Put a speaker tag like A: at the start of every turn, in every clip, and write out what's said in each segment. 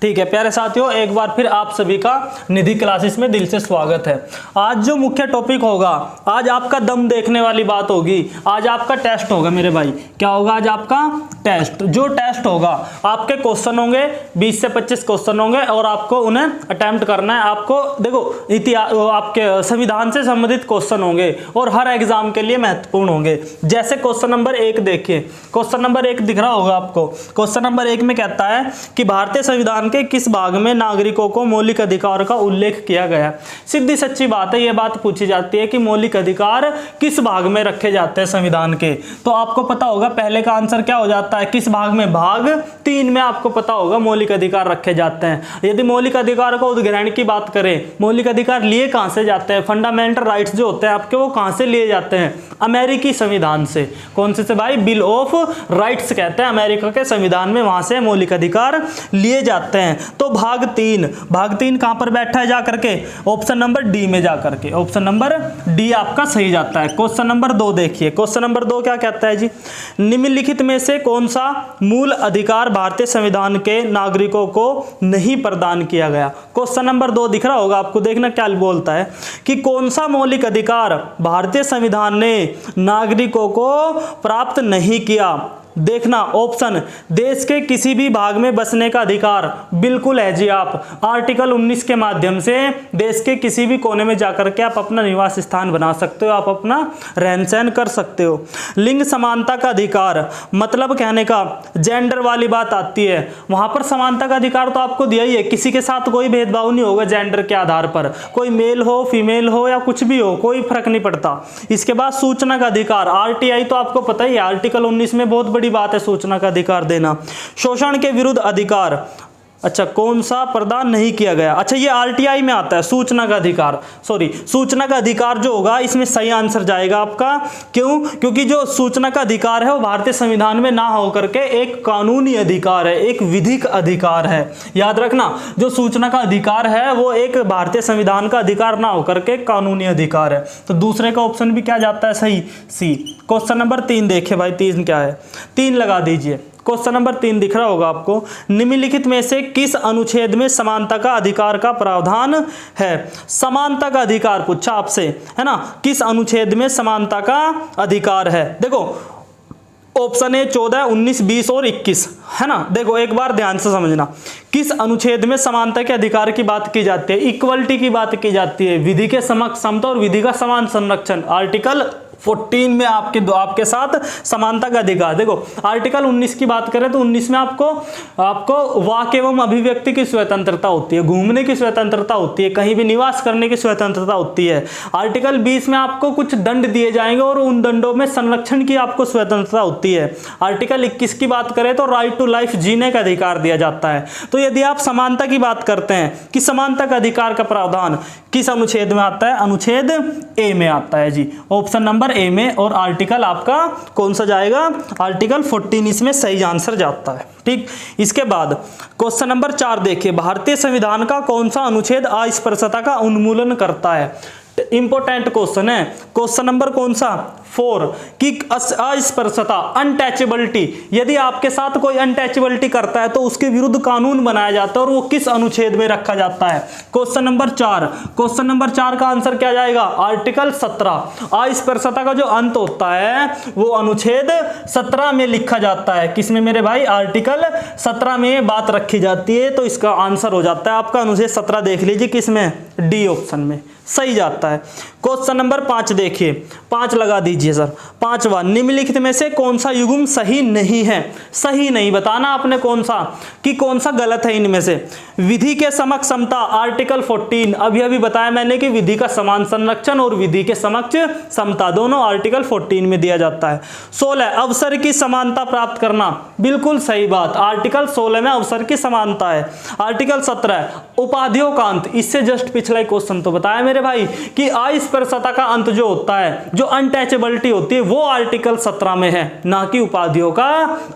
A: ठीक है प्यारे साथियों, एक बार फिर आप सभी का निधि क्लासेस में दिल से स्वागत है। आज जो मुख्य टॉपिक होगा, आज आपका दम देखने वाली बात होगी। आज आपका टेस्ट होगा मेरे भाई। क्या होगा आज आपका टेस्ट? जो टेस्ट होगा आपके क्वेश्चन होंगे, 20 से 25 क्वेश्चन होंगे और आपको उन्हें अटेम्प्ट करना है। आपको देखो इतिहास, आपके संविधान से संबंधित क्वेश्चन होंगे और हर एग्जाम के लिए महत्वपूर्ण होंगे। जैसे क्वेश्चन नंबर 1 देखिए, क्वेश्चन नंबर 1 दिख रहा होगा आपको। क्वेश्चन नंबर 1 में कहता है कि भारतीय संविधान के किस भाग में नागरिकों को मौलिक अधिकार का उल्लेख किया गया? सीधी सच्ची बात है, यह बात पूछी जाती है कि मौलिक अधिकार किस भाग में रखे जाते हैं संविधान के। तो आपको पता होगा पहले का आंसर क्या हो जाता है, किस भाग में? भाग 3 में आपको पता होगा मौलिक अधिकार रखे जाते हैं। यदि मौलिक अधिकार को उद्ग्रहण की बात करें, मौलिक अधिकार लिए कहां से जाते हैं? फंडामेंटल राइट्स जो होते हैं आपके, वो कहां से लिए जाते हैं? अमेरिकी संविधान से। कौन से भाई? बिल ऑफ राइट्स कहते हैं अमेरिका के संविधान में, वहां से मौलिक अधिकार लिए जाते हैं। तो भाग 3 कहां पर बैठा है जाकर के? ऑप्शन नंबर डी में जाकर के। ऑप्शन नंबर डी आपका सही जाता है। क्वेश्चन नंबर 2 देखिए। क्वेश्चन नंबर 2 क्या कहता है जी? निम्नलिखित में से कौन सा मूल अधिकार भारतीय संविधान के नागरिकों को नहीं प्रदान किया गया? क्वेश्चन नंबर 2 दिख रहा होगा आपको, देखना क्या बोलता है कि कौन सा मौलिक अधिकार भारतीय संविधान ने नागरिकों को प्राप्त नहीं किया। देखना ऑप्शन, देश के किसी भी भाग में बसने का अधिकार। बिल्कुल है जी, आप आर्टिकल 19 के माध्यम से देश के किसी भी कोने में जाकर के आप अपना निवास स्थान बना सकते हो, आप अपना रहन सहन कर सकते हो। लिंग समानता का अधिकार, मतलब कहने का जेंडर वाली बात आती है, वहां पर समानता का अधिकार तो आपको दिया ही है, किसी के साथ कोई भेदभाव नहीं होगा जेंडर के आधार पर, कोई मेल हो फीमेल हो या कुछ भी हो, कोई फर्क नहीं पड़ता। इसके बाद सूचना का अधिकार, आरटीआई तो आपको पता ही है, आर्टिकल 19 में बहुत बात है सूचना का अधिकार देना। शोषण के विरुद्ध अधिकार, अच्छा कौन सा प्रदान नहीं किया गया? अच्छा ये आरटीआई में आता है, सूचना का अधिकार, सॉरी सूचना का अधिकार जो होगा इसमें सही आंसर जाएगा आपका। क्यों? क्योंकि जो सूचना का अधिकार है वो भारतीय संविधान में ना होकर के एक कानूनी अधिकार है, एक विधिक अधिकार है। याद रखना, जो सूचना का अधिकार है वो एक भारतीय संविधान का अधिकार ना होकर के कानूनी अधिकार है। तो दूसरे का ऑप्शन भी क्या जाता है सही? सी। क्वेश्चन नंबर 3 देखिए भाई, 3 क्या है? 3 लगा दीजिए। क्वेश्चन नंबर 3 दिख रहा होगा आपको। निम्नलिखित में से किस अनुच्छेद में समानता का अधिकार का प्रावधान है? समानता का अधिकार पूछा आपसे, है ना? किस अनुच्छेद में समानता का अधिकार है? देखो ऑप्शन है 14, 19, 20 और 21, है ना? देखो एक बार ध्यान से समझना, किस अनुच्छेद में समानता के अधिकार की बात की जाती है? इक्वलिटी की बात की जाती है, विधि के समक्ष समता और विधि का समान संरक्षण। आर्टिकल 14 में आपके साथ समानता का अधिकार। देखो आर्टिकल 19 की बात करें तो 19 में आपको वाक एवं अभिव्यक्ति की स्वतंत्रता होती है, घूमने की स्वतंत्रता होती है, कहीं भी निवास करने की स्वतंत्रता होती है। आर्टिकल 20 में आपको कुछ दंड दिए जाएंगे और उन दंडों में संरक्षण की आपको स्वतंत्रता होती है। आर्टिकल 21 की बात करें तो राइट टू लाइफ, जीने का अधिकार दिया जाता है। तो यदि आप समानता की बात करते हैं कि समानता का अधिकार का प्रावधान किस अनुच्छेद में आता है? अनुच्छेद ए में आता है जी, ऑप्शन नंबर ए में। और आर्टिकल आपका कौन सा जाएगा? आर्टिकल 14 इसमें सही आंसर जाता है। ठीक, इसके बाद क्वेश्चन नंबर 4 देखिए। भारतीय संविधान का कौन सा अनुच्छेद अस्पृश्यता का उन्मूलन करता है? इंपोर्टेंट क्वेश्चन है। क्वेश्चन नंबर कौन सा? 4 कि अस्पृश्यता, अनटचेबिलिटी, यदि आपके साथ कोई अनटचेबिलिटी करता है तो उसके विरुद्ध कानून बनाया जाता है और वो किस अनुच्छेद में रखा जाता है? Question number 4। क्वेश्चन नंबर 4 का आंसर क्या जाएगा? आर्टिकल 17। अस्पृश्यता का जो अंत होता है वो अनुच्छेद 17 में लिखा जाता है। किसमें मेरे भाई? आर्टिकल 17 में बात रखी जाती है। तो इसका आंसर हो जाता है आपका अनुच्छेद 17, देख लीजिए किसमें? डी ऑप्शन में सही जाता है। क्वेश्चन नंबर 5 देखिए, 5 लगा दीजिए सर। 5वां, निम्नलिखित में से कौन सा युग्म सही नहीं है? सही नहीं बताना आपने कौन सा, कि कौन सा गलत है इनमें से। विधि के समक्ष समता, आर्टिकल 14, अभी बताया मैंने कि विधि का समान संरक्षण और विधि के समक्ष समता दोनों आर्टिकल 14 में दिया जाता है। 16, अवसर की समानता प्राप्त करना, बिल्कुल सही बात, आर्टिकल 16 में अवसर की समानता है। आर्टिकल 17, उपाधियों का अंत, इससे जस्ट पिछला क्वेश्चन तो बताया मेरे भाई कि अस्पृश्यता का अंत जो होता है, जो अनटचेबल पर्सनालिटी होती है वो आर्टिकल 17 में है, ना कि उपाधियों का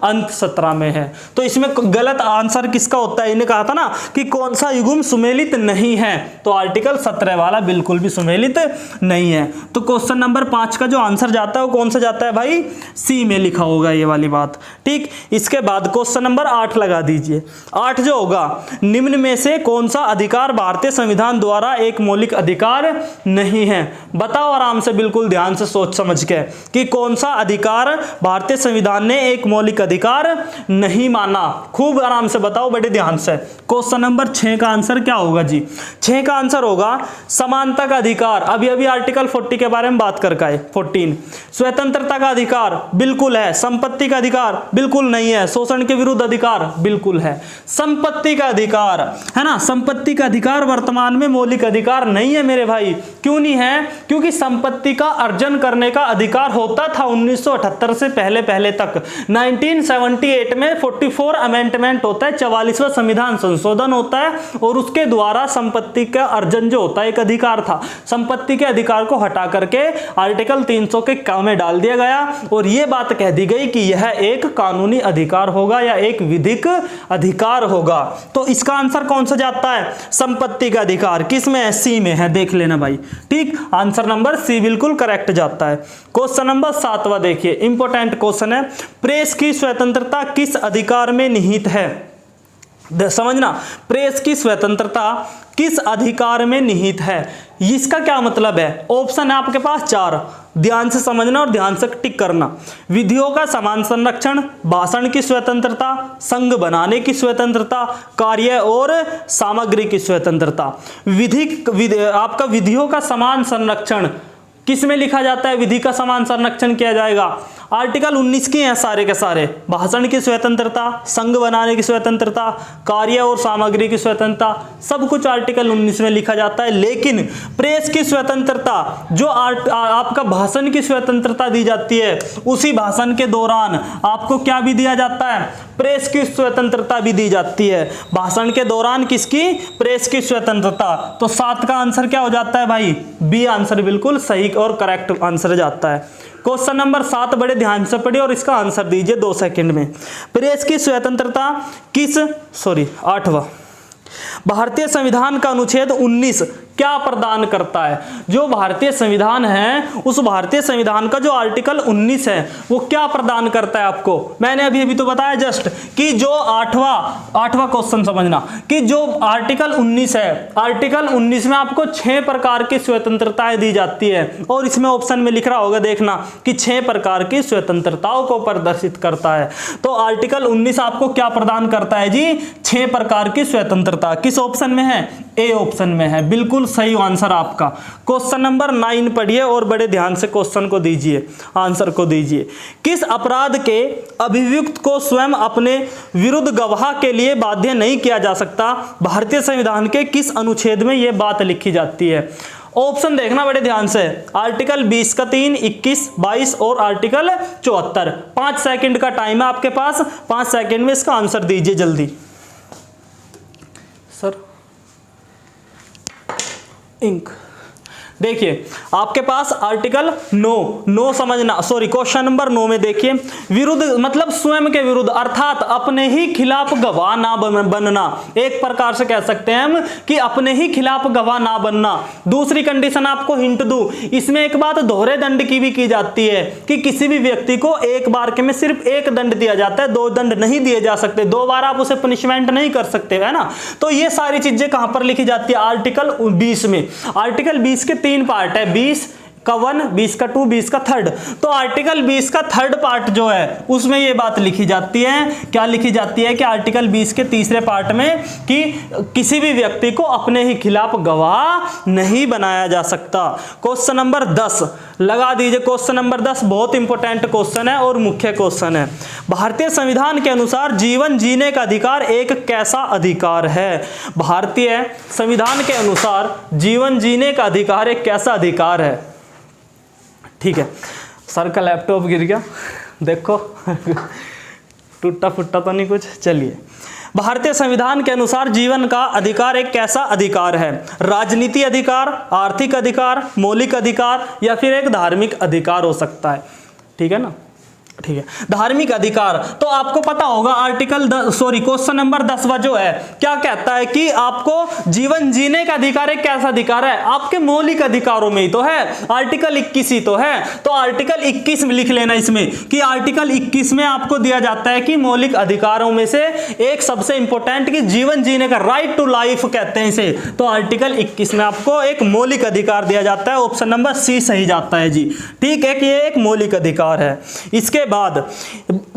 A: अंत 17 में है। तो इसमें गलत आंसर किसका होता है? इन्हें कहा था ना कि कौन सा युग्म सुमेलित नहीं है, तो आर्टिकल 17 वाला बिल्कुल भी सुमेलित नहीं है। तो क्वेश्चन नंबर 5 का जो आंसर जाता है वो कौन सा जाता है भाई? सी में लिखा होगा ये वाली बात। ठीक, इसके बाद क्वेश्चन नंबर 8 लगा दीजिए। 8 जो होगा, निम्न में से कौन सा अधिकार भारतीय संविधान द्वारा एक मौलिक अधिकार नहीं है? बताओ आराम से, बिल्कुल ध्यान से सोच समझ के कि कौन सा अधिकार भारतीय संविधान ने एक मौलिक अधिकार नहीं माना। खूब आराम से बताओ बड़े ध्यान से। क्वेश्चन नंबर 6 का आंसर क्या होगा जी? 6 का आंसर होगा समानता का अधिकार। अभी अभी आर्टिकल 40 के बारे में बात करके आए। 14 स्वतंत्रता का अधिकार बिल्कुल है। संपत्ति का अधिकार बिल्कुल नहीं है। शोषण के विरुद्ध अधिकार बिल्कुल है। संपत्ति का अधिकार है ना, संपत्ति का अधिकार वर्तमान में मौलिक अधिकार नहीं है मेरे भाई। क्यों नहीं है? क्योंकि संपत्ति का अर्जन करने का अधिकार होता था 1978 से पहले पहले तक। 1978 में 44 अमेंडमेंट होता है, 44वां संविधान संशोधन होता है, और उसके द्वारा संपत्ति का अर्जन जो होता है एक अधिकार था। संपत्ति के अधिकार को हटा करके आर्टिकल 300 के काम में डाल दिया गया और यह बात कह दी गई कि यह एक कानूनी अधिकार होगा या एक विधिक अधिकार होगा। तो इसका आंसर कौन सा जाता है? संपत्ति का अधिकार। किस में है? सी में है, देख लेना भाई। ठीक, आंसर नंबर सी बिल्कुल करेक्ट जाता है। क्वेश्चन नंबर 7वां देखिए, इंपॉर्टेंट क्वेश्चन है। प्रेस की स्वतंत्रता किस अधिकार में निहित है? समझना, प्रेस की स्वतंत्रता किस अधिकार में निहित है? इसका क्या मतलब है? ऑप्शन है आपके पास 4, ध्यान से समझना और ध्यान से टिक करना। विधियों का समान संरक्षण, भाषण की स्वतंत्रता, संघ बनाने की स्वतंत्रता, कार्य और सामग्री की स्वतंत्रता। आपका विधियों का समान संरक्षण किस में लिखा जाता है? विधि का समान संरक्षण किया जाएगा आर्टिकल 19 के हैं सारे के सारे। भाषण की स्वतंत्रता, संघ बनाने की स्वतंत्रता, कार्य और सामग्री की स्वतंत्रता, सब कुछ आर्टिकल 19 में लिखा जाता है। लेकिन प्रेस की स्वतंत्रता, जो आपका भाषण की स्वतंत्रता दी जाती है, उसी भाषण के दौरान आपको क्या भी दिया जाता है? प्रेस की स्वतंत्रता भी दी जाती है। भाषण के दौरान किसकी? प्रेस की स्वतंत्रता। तो 7 का आंसर क्या हो जाता है भाई? बी आंसर बिल्कुल सही और करेक्ट आंसर जाता है। क्वेश्चन नंबर 7 बड़े ध्यान से पढ़िए और इसका आंसर दीजिए 2 सेकंड में। प्रेस की स्वतंत्रता किस 8वां भारतीय संविधान का अनुच्छेद 19 क्या प्रदान करता है? जो भारतीय संविधान है, उस भारतीय संविधान का जो आर्टिकल 19 है वो क्या प्रदान करता है आपको? मैंने अभी तो बताया जस्ट कि जो 8वां क्वेश्चन समझना कि जो आर्टिकल 19 है, आर्टिकल 19 में आपको 6 प्रकार की स्वतंत्रताएं दी जाती है और इसमें ऑप्शन में लिख रहा होगा देखना कि 6 प्रकार की स्वतंत्रताओं को प्रदर्शित करता है। तो आर्टिकल 19 आपको क्या प्रदान करता है जी? 6 प्रकार की स्वतंत्रता। किस ऑप्शन में है? ए ऑप्शन में है, बिल्कुल सही आंसर आपका। क्वेश्चन नंबर 9 पढ़िए और बड़े ध्यान से क्वेश्चन को दीजिए, आंसर को दीजिए। किस अपराध के अभियुक्त को स्वयं अपने विरुद्ध गवाह के लिए बाध्य नहीं किया जा सकता? भारतीय संविधान के किस अनुच्छेद में यह बात लिखी जाती है? ऑप्शन देखना बड़े ध्यान से, आर्टिकल 20 का 3, 21, 22 और आर्टिकल 74। 5 सेकंड का टाइम है आपके पास, 5 सेकंड में इसका आंसर दीजिए जल्दी। सर इंक देखिए आपके पास आर्टिकल 9 समझना, सॉरी क्वेश्चन नंबर 9 में देखिए, विरुद्ध मतलब स्वयं के विरुद्ध अर्थात अपने ही खिलाफ गवाह ना बनना। एक प्रकार से कह सकते हैं हम कि अपने ही खिलाफ गवाह ना बनना। दूसरी कंडीशन आपको हिंट दूं, इसमें एक बात दोहरे दंड की भी की जाती है कि किसी भी व्यक्ति को एक बार के में सिर्फ एक दंड दिया जाता है, 2 दंड नहीं दिए जा सकते, 2 बार आप उसे पनिशमेंट नहीं कर सकते, है ना। तो ये सारी चीजें कहां पर लिखी जाती है? आर्टिकल 20 में। आर्टिकल 20 के 3 पार्ट है, 20 का 1, 20 का 2, 20 का 3। तो आर्टिकल 20 का 3rd पार्ट जो है उसमें ये बात लिखी जाती है, क्या लिखी जाती है कि आर्टिकल 20 के 3रे पार्ट में कि किसी भी व्यक्ति को अपने ही खिलाफ गवाह नहीं बनाया जा सकता। क्वेश्चन नंबर 10 लगा दीजिए। क्वेश्चन नंबर 10 बहुत इंपॉर्टेंट क्वेश्चन है और मुख्य क्वेश्चन है। भारतीय संविधान के अनुसार जीवन जीने का अधिकार एक कैसा अधिकार है? भारतीय संविधान के अनुसार जीवन जीने का अधिकार एक कैसा अधिकार है? ठीक है, सर का लैपटॉप गिर गया, देखो टूटा फुट्टा तो नहीं कुछ। चलिए भारतीय संविधान के अनुसार जीवन का अधिकार एक कैसा अधिकार है? राजनीति अधिकार, आर्थिक अधिकार, मौलिक अधिकार या फिर एक धार्मिक अधिकार हो सकता है। ठीक है ना, ठीक है। धार्मिक अधिकार तो आपको पता होगा क्वेश्चन नंबर 10वां जो है क्या कहता है कि आपको जीवन जीने का अधिकार एक कैसा अधिकार है? आपके मौलिक अधिकारों में ही तो है, आर्टिकल 21 ही तो है। तो आर्टिकल 21 में लिख लेना इसमें कि आर्टिकल 21 में आपको दिया जाता है कि मौलिक अधिकारों में से एक सबसे इंपॉर्टेंट कि जीवन जीने का राइट टू लाइफ कहते हैं इसे। तो आर्टिकल 21 में आपको एक मौलिक अधिकार दिया जाता है। ऑप्शन नंबर सी सही जाता है जी। ठीक है कि ये एक मौलिक अधिकार है। इसके बाद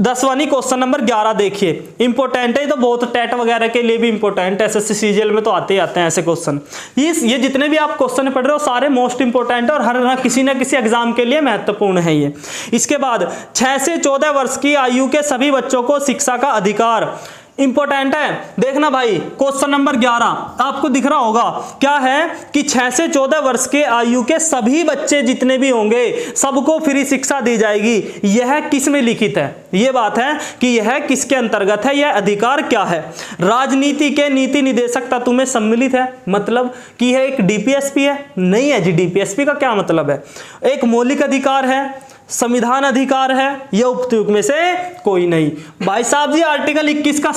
A: 10वां क्वेश्चन नंबर 11 देखिए, इंपॉर्टेंट है तो बहुत टेट वगैरह के लिए भी इंपॉर्टेंट है, एसएससी सीजीएल में तो आते ही आते हैं ऐसे क्वेश्चन। ये जितने भी आप क्वेश्चन पढ़ रहे हो सारे मोस्ट इंपॉर्टेंट है और हर ना किसी एग्जाम के लिए महत्वपूर्ण है ये। इसके बाद 6 से 14 वर्ष की आयु के सभी बच्चों को शिक्षा का अधिकार इंपॉर्टेंट है। देखना भाई क्वेश्चन नंबर 11 आपको दिख रहा होगा क्या है कि 6 से 14 वर्ष के आयु के सभी बच्चे जितने भी होंगे सबको फ्री शिक्षा दी जाएगी। यह किस में लिखित है? यह बात है कि यह किसके अंतर्गत है, यह अधिकार क्या है? राजनीति के नीति निदेशक तत्व में सम्मिलित है, मतलब कि यह एक डीपीएसपी है? नहीं है जी। डीपीएसपी का क्या मतलब है? एक मौलिक अधिकार है, संविधान अधिकार है, यह उपयुक्त में से कोई नहीं। भाई साहब जी आर्टिकल 21 का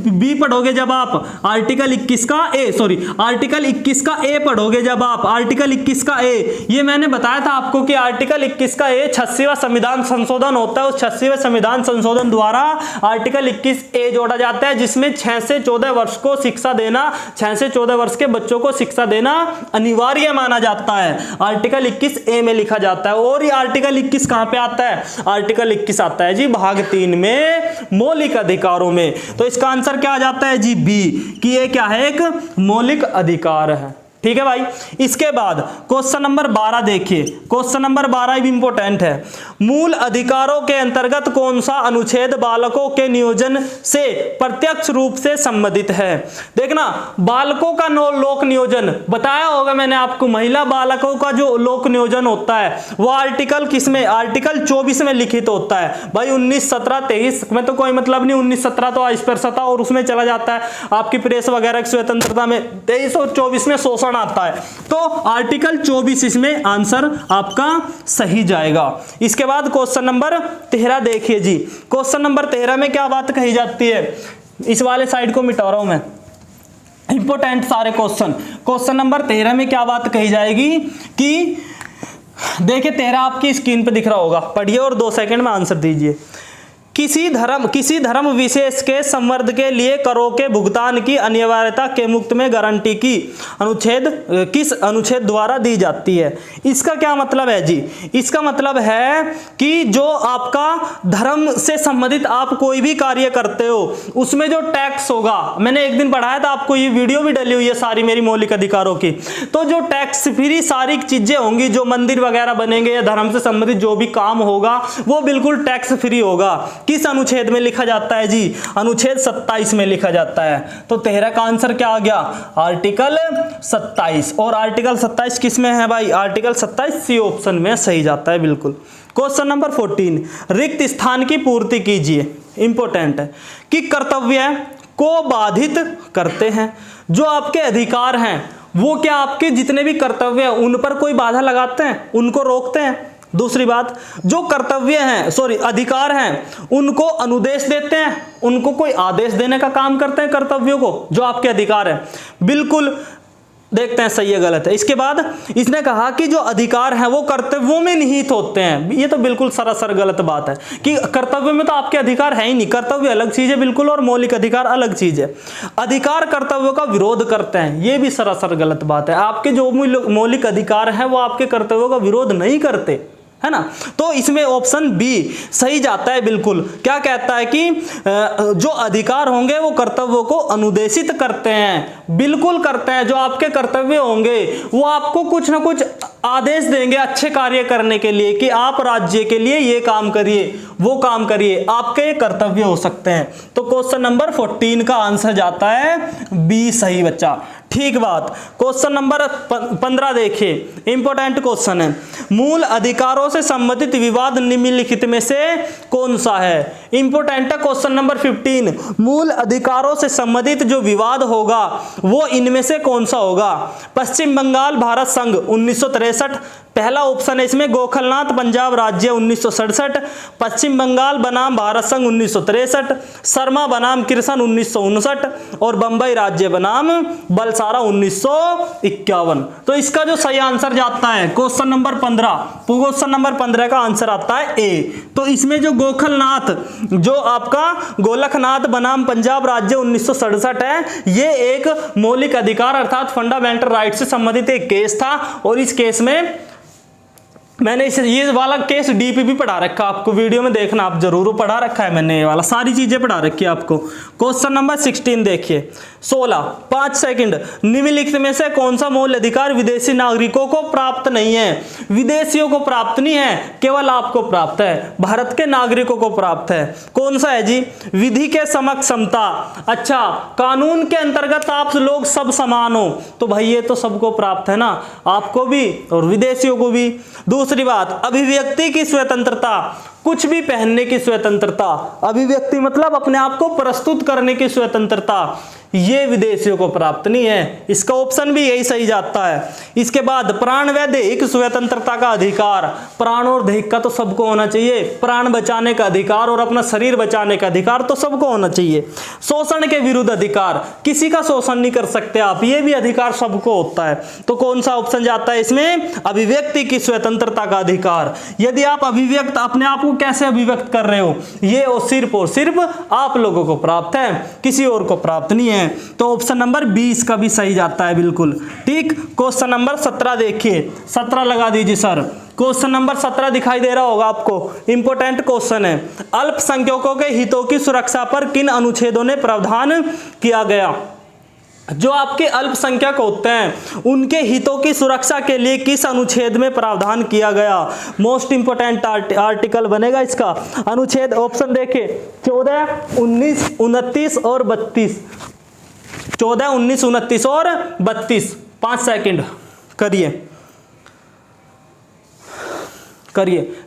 A: बी पढ़ोगे जब आप, आर्टिकल 21 का ए पढ़ोगे जब आप, आर्टिकल 21 का ए, ये मैंने बताया था आपको कि आर्टिकल 21 का ए 86वां संविधान संशोधन होता है। उस 86वें संविधान संशोधन द्वारा आर्टिकल 21 ए जोड़ा जाता है जिसमें 6 से 14 वर्ष को शिक्षा देना, 6 से 14 वर्ष के बच्चों को शिक्षा देना अनिवार्य माना जाता है। आर्टिकल 21 ए में लिखा जाता है। और ये आर्टिकल 21 कहां पे आता है? आर्टिकल 21 आता है जी भाग 3 में, मौलिक अधिकारों में। तो इसका आंसर क्या आ जाता है जी? बी, कि ये क्या है? एक मौलिक अधिकार है। ठीक है भाई। इसके बाद क्वेश्चन नंबर 12 देखिए, क्वेश्चन नंबर 12 भी इंपॉर्टेंट है। मूल अधिकारों के अंतर्गत कौन सा अनुच्छेद बालकों के नियोजन से प्रत्यक्ष रूप से संबंधित है? देखना, बालकों का लोक नियोजन बताया होगा मैंने आपको। महिला बालकों का जो लोक नियोजन होता है वो आर्टिकल किसमें? आर्टिकल 24 में लिखित होता है। भाई 19, 17, 23 में तो कोई मतलब नहीं, 19, 17 तो अस्पृश्यता और उसमें चला जाता है आपकी प्रेस वगैरह की स्वतंत्रता में। 23 और 24 में शोषण आता है। तो आर्टिकल 24 इसमें आंसर आपका सही जाएगा। इसके बाद क्वेश्चन नंबर 13 देखिए जी। क्वेश्चन नंबर 13 में क्या बात कही जाती है? इस वाले साइड को मिटा रहा हूं मैं, इंपॉर्टेंट सारे क्वेश्चन। क्वेश्चन नंबर 13 में क्या बात कही जाएगी कि देखिए 13 आपकी स्क्रीन पे दिख रहा होगा, पढ़िए और 2 सेकंड में आंसर दीजिए। किसी धर्म विशेष के संवर्ध के लिए करों के भुगतान की अनिवार्यता के मुक्त में गारंटी की किस अनुच्छेद द्वारा दी जाती है? इसका क्या मतलब है जी? इसका मतलब है कि जो आपका धर्म से संबंधित आप कोई भी कार्य करते हो उसमें जो टैक्स होगा, मैंने एक दिन पढ़ाया था आपको, ये वीडियो भी डली हुई है सारी मेरी मौलिक अधिकारों की। तो जो टैक्स फ्री सारी चीजें होंगी, जो मंदिर वगैरह बनेंगे या धर्म से संबंधित जो भी काम होगा वो बिल्कुल टैक्स फ्री होगा। किस अनुच्छेद में लिखा जाता है जी? अनुच्छेद 27 में लिखा जाता है। तो 13 का आंसर क्या आ गया? आर्टिकल 27। और आर्टिकल 27 किस में है भाई? आर्टिकल 27 सी ऑप्शन में सही जाता है बिल्कुल। क्वेश्चन नंबर 14, रिक्त स्थान की पूर्ति कीजिए। इंपॉर्टेंट है कि कर्तव्य को बाधित करते हैं। जो आपके अधिकार हैं वो क्या आपके जितने भी कर्तव्य हैं उन पर कोई बाधा लगाते हैं, उनको रोकते हैं? दूसरी बात, जो कर्तव्य हैं अधिकार हैं उनको अनुदेश देते हैं, उनको कोई आदेश देने का काम करते हैं कर्तव्यों को, जो आपके अधिकार हैं? बिल्कुल। देखते हैं सही है गलत है। इसके बाद इसने कहा कि जो अधिकार हैं वो कर्तव्यों में निहित होते हैं। ये तो बिल्कुल सरासर गलत बात है कि कर्तव्य में तो आपके अधिकार है ही नहीं। कर्तव्य अलग चीज है बिल्कुल और मौलिक अधिकार अलग चीज है। अधिकार कर्तव्यों का विरोध करते हैं, ये भी सरासर गलत बात है। आपके जो मौलिक अधिकार हैं वो आपके कर्तव्यों का विरोध नहीं करते, है ना? तो इसमें ऑप्शन बी सही जाता है बिल्कुल। क्या कहता है कि जो अधिकार होंगे वो कर्तव्यों को अनुदेशित करते हैं, बिल्कुल करते हैं। जो आपके कर्तव्य होंगे वो आपको कुछ ना कुछ आदेश देंगे अच्छे कार्य करने के लिए कि आप राज्य के लिए ये काम करिए, वो काम करिए, आपके कर्तव्य हो सकते हैं। तो क्वेश्चन नंबर 14 का आंसर जाता है बी सही बच्चा। ठीक बात। क्वेश्चन नंबर 15 देखिए, इंपॉर्टेंट क्वेश्चन है। मूल अधिकारों से संबंधित विवाद निम्नलिखित में से कौन सा है? इंपॉर्टेंट है क्वेश्चन नंबर 15। मूल अधिकारों से संबंधित जो विवाद होगा वो इनमें से कौन सा होगा? पश्चिम बंगाल भारत संघ 1963 पहला ऑप्शन है इसमें। गोखलनाथ पंजाब राज्य 1967, पश्चिम बंगाल बनाम भारत संघ 1963, शर्मा बनाम कृष्ण 1959 और बंबई राज्य बनाम बलसारा 1951। तो इसका जो सही आंसर जाता है क्वेश्चन नंबर 15, क्वेश्चन नंबर 15 का आंसर आता है ए। तो इसमें जो गोखलनाथ, जो आपका गोलखनाथ बनाम पंजाब राज्य 1967 है, ये एक मौलिक अधिकार अर्थात फंडामेंटल राइट से संबंधित एक केस था। और इस केस में मैंने ये वाला केस डीप भी पढ़ा रखा, आपको वीडियो में देखना, आप जरूर पढ़ा रखा है मैंने, ये वाला सारी चीजें पढ़ा रखी है आपको। क्वेश्चन नंबर 16 देखिए, 16 5 सेकंड। निम्नलिखित में से कौन सा मूल अधिकार विदेशी नागरिकों को प्राप्त नहीं है? विदेशियों को प्राप्त नहीं है, केवल आपको प्राप्त है, भारत के नागरिकों को प्राप्त है। कौन सा है जी? विधि के समक्ष समता। अच्छा, कानून के अंतर्गत आप लोग सब समान हो, तो भाई ये तो सबको प्राप्त है ना, आपको भी और विदेशियों को भी। दूसरी बात, अभिव्यक्ति की स्वतंत्रता, कुछ भी पहनने की स्वतंत्रता। अभिव्यक्ति मतलब अपने आप को प्रस्तुत करने की स्वतंत्रता, ये विदेशियों को प्राप्त नहीं है। इसका ऑप्शन भी यही सही जाता है। इसके बाद प्राण व दैहिक स्वतंत्रता का अधिकार, प्राण और दैहिक का तो सबको होना चाहिए, प्राण बचाने का अधिकार और अपना शरीर बचाने का अधिकार तो सबको होना चाहिए। शोषण के विरुद्ध अधिकार, किसी का शोषण नहीं कर सकते आप, ये भी अधिकार सबको होता है। तो कौन सा ऑप्शन जाता है इसमें? अभिव्यक्ति की स्वतंत्रता का अधिकार। यदि आप अभिव्यक्त, अपने आप को कैसे अभिव्यक्त कर रहे हो, ये और सिर्फ आप लोगों को प्राप्त है, किसी और को प्राप्त नहीं है। तो ऑप्शन नंबर 20 का भी सही जाता है, बिल्कुल ठीक। क्वेश्चन नंबर 17 देखिए, 17 लगा दीजिए सर। क्वेश्चन नंबर 17 दिखाई दे रहा होगा आपको, इंपॉर्टेंट क्वेश्चन है। अल्पसंख्यकों के हितों की सुरक्षा पर किन अनुच्छेदों ने प्रावधान किया गया? जो आपके अल्पसंख्यक होते हैं उनके हितों की सुरक्षा के लिए किस अनुच्छेद में प्रावधान किया गया? मोस्ट इंपोर्टेंट आर्टिकल बनेगा इसका। अनुच्छेद ऑप्शन देखिए, 14, 19, 29 और 32। 14, 19, 29 और 32। 5 सेकंड करिए।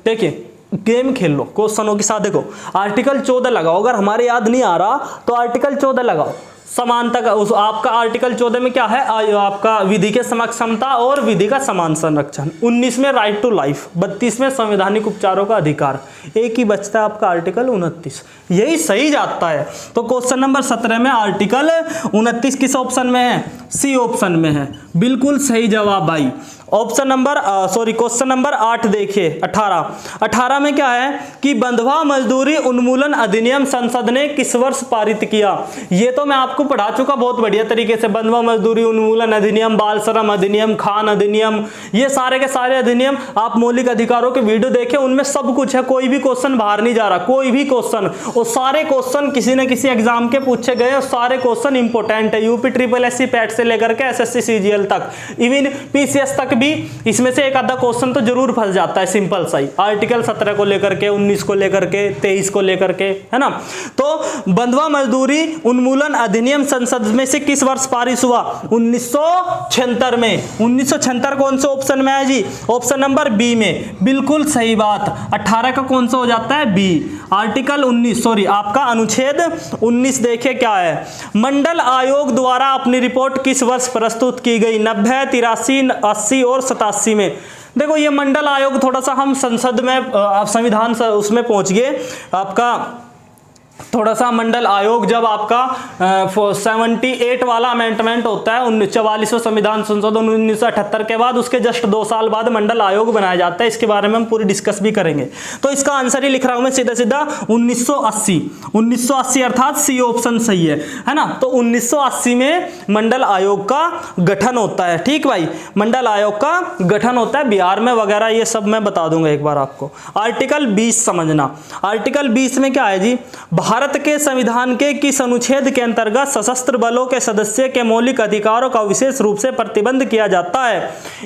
A: देखिए, गेम खेल लो क्वेश्चनों के साथ। देखो, आर्टिकल 14 लगाओ, अगर हमारे याद नहीं आ रहा तो आर्टिकल 14 लगाओ। समानता का उस आपका आर्टिकल 14 में क्या है? आपका विधि के समक्ष समता और विधि का समान संरक्षण। 19 में राइट टू लाइफ, 32 में संवैधानिक उपचारों का अधिकार। एक ही बचता है आपका आर्टिकल 29, यही सही जाता है। तो क्वेश्चन नंबर 17 में आर्टिकल 29 किस ऑप्शन में है? सी ऑप्शन में है, बिल्कुल सही जवाब भाई। ऑप्शन नंबर क्वेश्चन नंबर 8 देखिए, 18 में क्या है कि बंधुआ मजदूरी उन्मूलन अधिनियम संसद ने किस वर्ष पारित किया? ये तो मैं आपको पढ़ा चुका बहुत बढ़िया तरीके से। बंधुआ मजदूरी उन्मूलन अधिनियम, बाल श्रम अधिनियम, खान अधिनियम, ये सारे के सारे अधिनियम आप मौलिक अधिकारों के वीडियो देखें, उनमें सब कुछ है, कोई भी क्वेश्चन बाहर नहीं जा रहा, कोई भी क्वेश्चन। और सारे क्वेश्चन किसी न किसी एग्जाम के पूछे गए और सारे क्वेश्चन इंपोर्टेंट है, यूपी SSC पैट से लेकर के SSC CGL तक, इवन PCS तक भी इसमें से एक आधा क्वेश्चन तो जरूर फंस जाता है, सिंपल सा ही। आर्टिकल 17 को लेकर के, 19 को लेकर के, 23 को लेकर के, है ना। तो बंधुआ मजदूरी उन्मूलन अधिनियम संसद में से किस वर्ष पारित हुआ? 1976 में। 1976 कौन से ऑप्शन में है जी? ऑप्शन नंबर बी में, बिल्कुल सही बात। 18 का कौन सा हो जाता है? बी। आर्टिकल 19 आपका अनुच्छेद 19 देखिए क्या है। मंडल आयोग द्वारा अपनी रिपोर्ट किस वर्ष प्रस्तुत की गई? 90, 83, 80 और 87 में। देखो, ये मंडल आयोग थोड़ा सा हम संसद में संविधान उसमें पहुंच गए आपका। थोड़ा सा मंडल आयोग जब आपका 78 वाला अमेंडमेंट होता है, 44वां संविधान संशोधन 1978 के बाद, उसके जस्ट 2 साल बाद मंडल आयोग बनाया जाता है। इसके बारे में हम पूरी डिस्कस भी करेंगे। तो इसका आंसर ही लिख रहा हूं मैं सीधा 1980 अर्थात सी ऑप्शन सही है ना। तो 1980 में मंडल आयोग का गठन होता है। ठीक भाई, मंडल आयोग का गठन होता है बिहार में वगैरह, ये सब मैं बता दूंगा एक बार आपको। आर्टिकल 20 समझना। आर्टिकल 20 में क्या है जी? भारत के संविधान के किस अनुच्छेद के अंतर्गत सशस्त्र बलों के सदस्य के मौलिक अधिकारों का विशेष रूप से प्रतिबंध किया जाता है?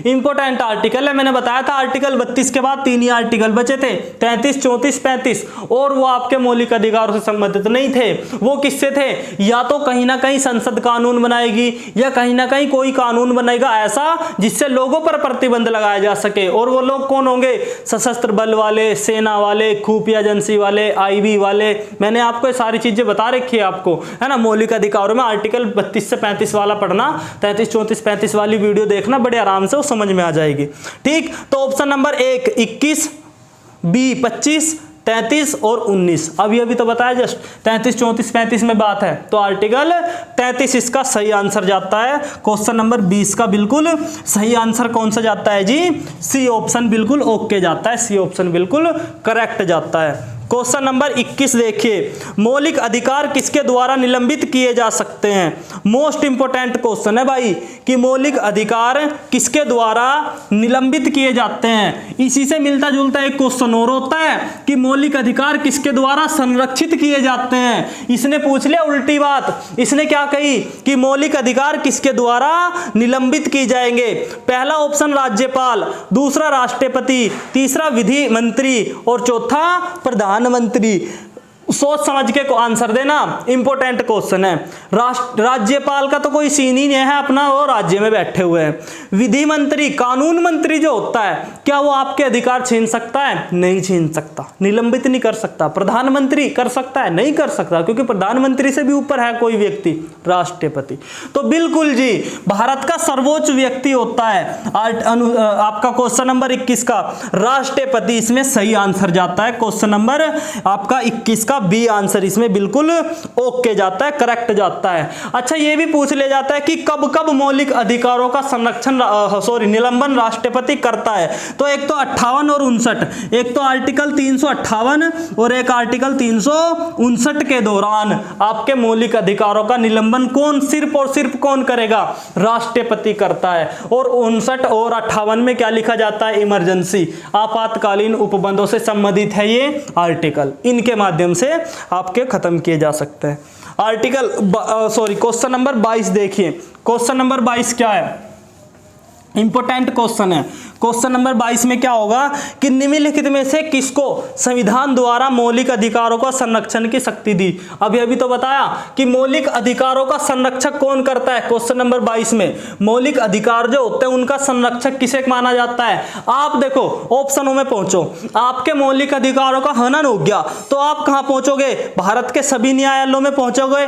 A: इंपोर्टेंट आर्टिकल है, मैंने बताया था आर्टिकल 32 के बाद 3 ही आर्टिकल बचे थे, 33, 34, 35, और वो आपके मौलिक अधिकारों से संबंधित नहीं थे। वो किससे थे? या तो कहीं ना कहीं संसद कानून बनाएगी या कहीं ना कहीं कोई कानून बनेगा ऐसा जिससे लोगों पर प्रतिबंध लगाया जा सके। और वो लोग कौन होंगे? सशस्त्र बल वाले, सेना वाले, खुफिया एजेंसी वाले, आईबी वाले। मैंने आपको ये सारी चीजें बता रखी है आपको, है ना। मौलिक अधिकारों में आर्टिकल 32 से 35 वाला पढ़ना, 33, 34, 35 वाली वीडियो देखना, बड़े आराम से वो समझ में आ जाएगी। ठीक, तो ऑप्शन नंबर 1 21, बी 25, 33 और 19। अभी तो बताया जस्ट 33, 34, 35 में बात है, तो आर्टिकल 33 इसका सही आंसर जाता है। क्वेश्चन नंबर 20 का बिल्कुल सही आंसर कौन सा जाता है जी? सी ऑप्शन बिल्कुल ओके जाता है, सी ऑप्शन बिल्कुल करेक्ट जाता है। क्वेश्चन नंबर 21 देखिए, मौलिक अधिकार किसके द्वारा निलंबित किए जा सकते हैं? मोस्ट इंपोर्टेंट क्वेश्चन है भाई कि मौलिक अधिकार किसके द्वारा निलंबित किए जाते हैं। इसी से मिलता जुलता एक क्वेश्चन और होता है कि मौलिक अधिकार किसके द्वारा संरक्षित किए जाते हैं। इसने पूछ लिया उल्टी बात, इसने क्या कही कि मौलिक अधिकार किसके द्वारा निलंबित किए जाएंगे। पहला ऑप्शन राज्यपाल, दूसरा राष्ट्रपति, तीसरा विधि मंत्री और चौथा प्रधानमंत्री। सोच समझ के को आंसर देना, इंपॉर्टेंट क्वेश्चन है। राज्यपाल का तो कोई सीन ही नहीं है, अपना वो राज्य में बैठे हुए हैं। विधि मंत्री, कानून मंत्री जो होता है, क्या वो आपके अधिकार छीन सकता है? नहीं छीन सकता, निलंबित नहीं कर सकता। प्रधानमंत्री कर सकता है? नहीं कर सकता, क्योंकि प्रधानमंत्री से भी ऊपर है कोई व्यक्ति, राष्ट्रपति। तो बिल्कुल जी, भारत का सर्वोच्च व्यक्ति होता है आपका क्वेश्चन नंबर 21 का राष्ट्रपति, इसमें सही आंसर जाता है। क्वेश्चन नंबर आपका 21 का बी आंसर इसमें बिल्कुल ओके जाता है, करेक्ट जाता है। अच्छा, ये भी पूछ लिया जाता है कि कब कब मौलिक अधिकारों का संरक्षण निलंबन राष्ट्रपति करता है। तो एक तो 58 और 59, एक तो आर्टिकल 358 और एक आर्टिकल 359 के दौरान आपके मौलिक अधिकारों का निलंबन कौन, सिर्फ और सिर्फ कौन करेगा? राष्ट्रपति करता है। और 59 और 58 में क्या लिखा जाता है? इमरजेंसी, आपातकालीन उपबंधों से संबंधित है ये आर्टिकल, इनके माध्यम से आपके खत्म किए जा सकते हैं। आर्टिकल क्वेश्चन नंबर 22 देखिए, क्वेश्चन नंबर 22 क्या है? इंपोर्टेंट क्वेश्चन है। क्वेश्चन नंबर 22 में क्या होगा कि निम्नलिखित में से किसको संविधान द्वारा मौलिक अधिकारों का संरक्षण की शक्ति दी? अभी तो बताया कि मौलिक अधिकारों का संरक्षक कौन करता है। क्वेश्चन नंबर 22 में मौलिक अधिकार जो होते हैं उनका संरक्षक किसे माना जाता है? आप देखो ऑप्शनों में पहुंचो, आपके मौलिक अधिकारों का हनन हो गया तो आप कहां पहुंचोगे? भारत के सभी न्यायालयों में पहुंचोगे।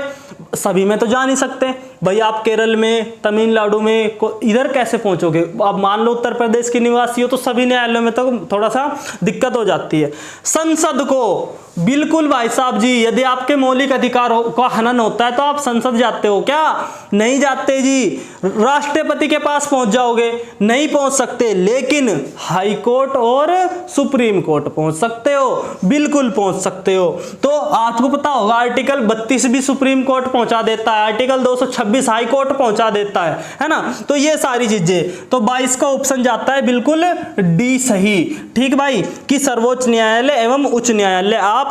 A: सभी में तो जा नहीं सकते भाई, आप केरल में, तमिलनाडु में, इधर कैसे पहुंचोगे? अब मान लो उत्तर प्रदेश के निवासी हो तो सभी न्यायालयों में तो थोड़ा सा दिक्कत हो जाती है। संसद को, बिल्कुल भाई साहब जी, यदि आपके मौलिक अधिकारों का हनन होता है तो आप संसद जाते हो क्या? नहीं जाते जी। राष्ट्रपति के पास पहुंच जाओगे? नहीं पहुंच सकते, लेकिन हाई कोर्ट और सुप्रीम कोर्ट पहुंच सकते हो, बिल्कुल पहुंच सकते हो। तो आपको पता होगा आर्टिकल 32 भी सुप्रीम कोर्ट पहुंचा देता है, आर्टिकल 226 हाई कोर्ट पहुंचा देता है ना। तो ये सारी चीजें, तो 22 का ऑप्शन जाता है बिल्कुल डी सही। ठीक भाई, कि सर्वोच्च न्यायालय एवं उच्च न्यायालय आप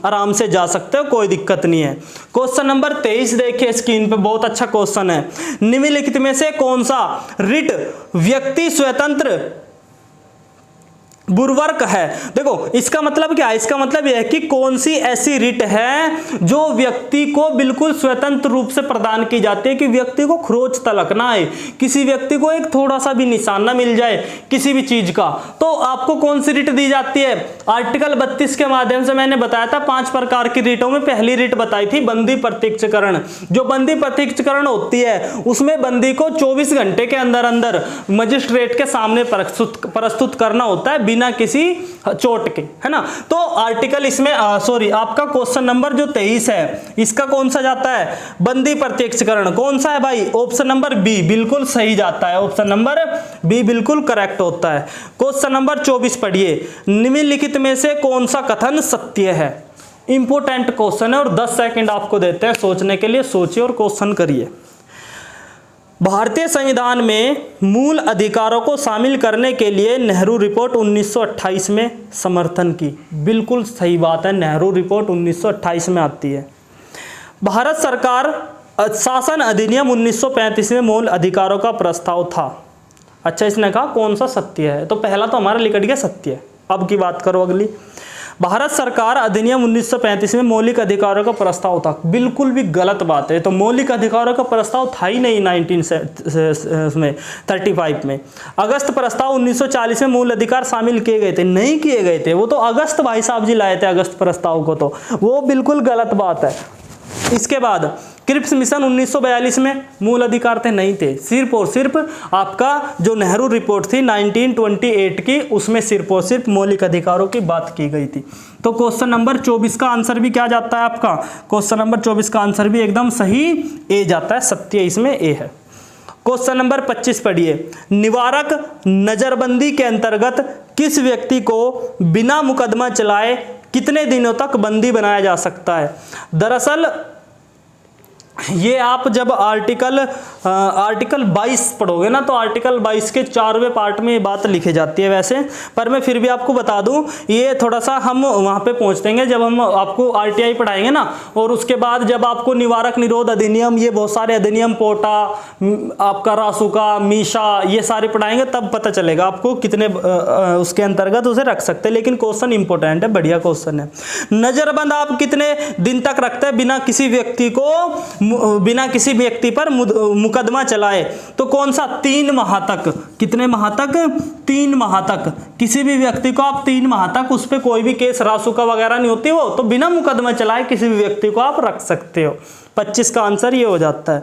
A: आराम से जा सकते हो, कोई दिक्कत नहीं है। क्वेश्चन नंबर 23 देखिए स्क्रीन पे, बहुत अच्छा क्वेश्चन है। निम्नलिखित में से कौन सा रिट व्यक्ति स्वतंत्र बुर्वर्क है? देखो इसका मतलब क्या है? इसका मतलब यह है कि कौन सी ऐसी रिट है जो व्यक्ति को बिल्कुल स्वतंत्र रूप से प्रदान की जाती है कि व्यक्ति को खरोच तलक ना आए, किसी व्यक्ति को एक थोड़ा सा भी निशान ना मिल जाए किसी भी चीज का, तो आपको कौन सी रिट दी जाती है? आर्टिकल 32 के माध्यम से मैंने बताया था 5 प्रकार की रिटों में पहली रिट बताई थी बंदी प्रत्यक्षकरण। जो बंदी प्रत्यक्षकरण होती है उसमें बंदी को 24 घंटे के अंदर अंदर मजिस्ट्रेट के सामने प्रस्तुत करना होता है बिना किसी चोट के, है ना। तो आर्टिकल इसमें आपका क्वेश्चन नंबर जो 23 है इसका कौन सा जाता है? बंदी प्रत्यक्षकरण कौन सा है भाई? ऑप्शन नंबर बी बिल्कुल सही जाता है, ऑप्शन नंबर बी बिल्कुल करेक्ट होता है। क्वेश्चन नंबर 24 पढ़िए, निम्नलिखित में से कौन सा कथन सत्य है? इंपोर्टेंट क्वेश्चन है और 10 सेकंड आपको देते हैं सोचने के लिए, सोचिए और क्वेश्चन करिए। भारतीय संविधान में मूल अधिकारों को शामिल करने के लिए नेहरू रिपोर्ट 1928 में समर्थन की। बिल्कुल सही बात है, नेहरू रिपोर्ट 1928 में आती है। भारत सरकार शासन अधिनियम 1935 में मूल अधिकारों का प्रस्ताव था। अच्छा, इसने कहा कौन सा सत्य है, तो पहला तो हमारा लिखट गया सत्य है। अब की बात करो अगली, भारत सरकार अधिनियम 1935 में मौलिक अधिकारों का प्रस्ताव था। बिल्कुल भी गलत बात है, तो मौलिक अधिकारों का प्रस्ताव था ही नहीं 1935 में। अगस्त प्रस्ताव 1940 में मूल अधिकार शामिल किए गए थे, नहीं किए गए थे, वो तो अगस्त भाई साहब जी लाए थे अगस्त प्रस्ताव को, तो वो बिल्कुल गलत बात है। इसके बाद क्रिप्स मिशन 1942 में मूल अधिकार थे, नहीं थे। सिर्फ और सिर्फ आपका जो नेहरू रिपोर्ट थी 1928 की, उसमें सिर्फ और सिर्फ मौलिक अधिकारों की बात की गई थी। तो क्वेश्चन नंबर 24 का आंसर भी क्या जाता है आपका, क्वेश्चन नंबर 24 का आंसर भी एकदम सही ए जाता है, सत्य इसमें ए है। क्वेश्चन नंबर 25 पढ़िए, निवारक नजरबंदी के अंतर्गत किस व्यक्ति को बिना मुकदमा चलाए कितने दिनों तक बंदी बनाया जा सकता है। दरअसल ये आप जब आर्टिकल 22 पढ़ोगे ना, तो आर्टिकल 22 के 4वें पार्ट में ये बात लिखी जाती है वैसे, पर मैं फिर भी आपको बता दूं, ये थोड़ा सा हम वहाँ पे पहुँच देंगे जब हम आपको आरटीआई पढ़ाएंगे ना, और उसके बाद जब आपको निवारक निरोध अधिनियम, ये बहुत सारे अधिनियम, पोटा, आपका रासुका, मीशा, ये सारे पढ़ाएंगे, तब पता चलेगा आपको कितने उसके अंतर्गत उसे रख सकते हैं। लेकिन क्वेश्चन इंपॉर्टेंट है, बढ़िया क्वेश्चन है। नजरबंद आप कितने दिन तक रखते हैं बिना किसी व्यक्ति पर मुकदमा चलाए, तो कौन सा, 3 माह तक। कितने माह तक, 3 माह तक। किसी भी व्यक्ति को आप 3 माह तक, उस पर कोई भी केस रासुका वगैरह नहीं होती, वो तो बिना मुकदमा चलाए किसी भी व्यक्ति को आप रख सकते हो। 25 का आंसर ये हो जाता है।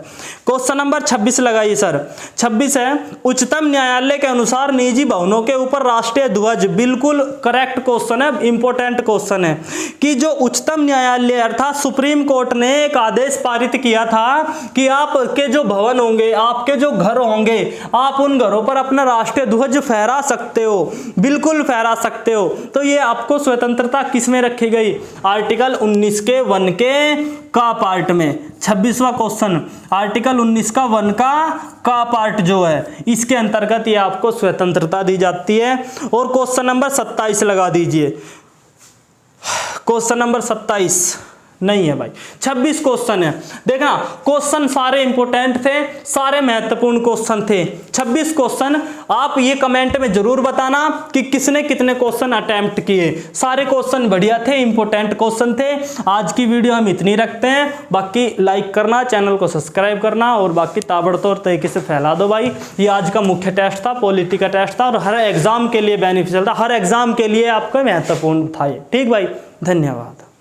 A: क्वेश्चन नंबर 26 लगाइए सर। 26 है, उच्चतम न्यायालय के अनुसार निजी भवनों के ऊपर राष्ट्रीय ध्वज। बिल्कुल करेक्ट क्वेश्चन है, इंपॉर्टेंट क्वेश्चन है कि जो उच्चतम न्यायालय अर्थात सुप्रीम कोर्ट ने एक आदेश पारित किया था कि आपके जो भवन होंगे, आपके जो घर होंगे, आप उन घरों पर अपना राष्ट्रीय ध्वज फहरा सकते हो, बिल्कुल फहरा सकते हो। तो ये आपको स्वतंत्रता किस में रखी गई, आर्टिकल 19 के 1 के का पार्ट में। 26वां क्वेश्चन, आर्टिकल 19 का 1 का पार्ट जो है, इसके अंतर्गत ये आपको स्वतंत्रता दी जाती है। और क्वेश्चन नंबर 27 लगा दीजिए। क्वेश्चन नंबर 27 नहीं है भाई, 26 क्वेश्चन है। देखना क्वेश्चन सारे इंपॉर्टेंट थे, सारे महत्वपूर्ण क्वेश्चन थे। 26 क्वेश्चन आप ये कमेंट में जरूर बताना कि किसने कितने क्वेश्चन अटेम्प्ट किए। सारे क्वेश्चन बढ़िया थे, इंपॉर्टेंट क्वेश्चन थे। आज की वीडियो हम इतनी रखते हैं, बाकी लाइक करना, चैनल को सब्सक्राइब करना, और बाकी ताबड़तोड़ तरीके से फैला दो भाई। ये आज का मुख्य टेस्ट था, पॉलिटी का टेस्ट था, और हर एग्जाम के लिए बेनिफिशियल था, हर एग्जाम के लिए आपका महत्वपूर्ण था ये। ठीक भाई, धन्यवाद।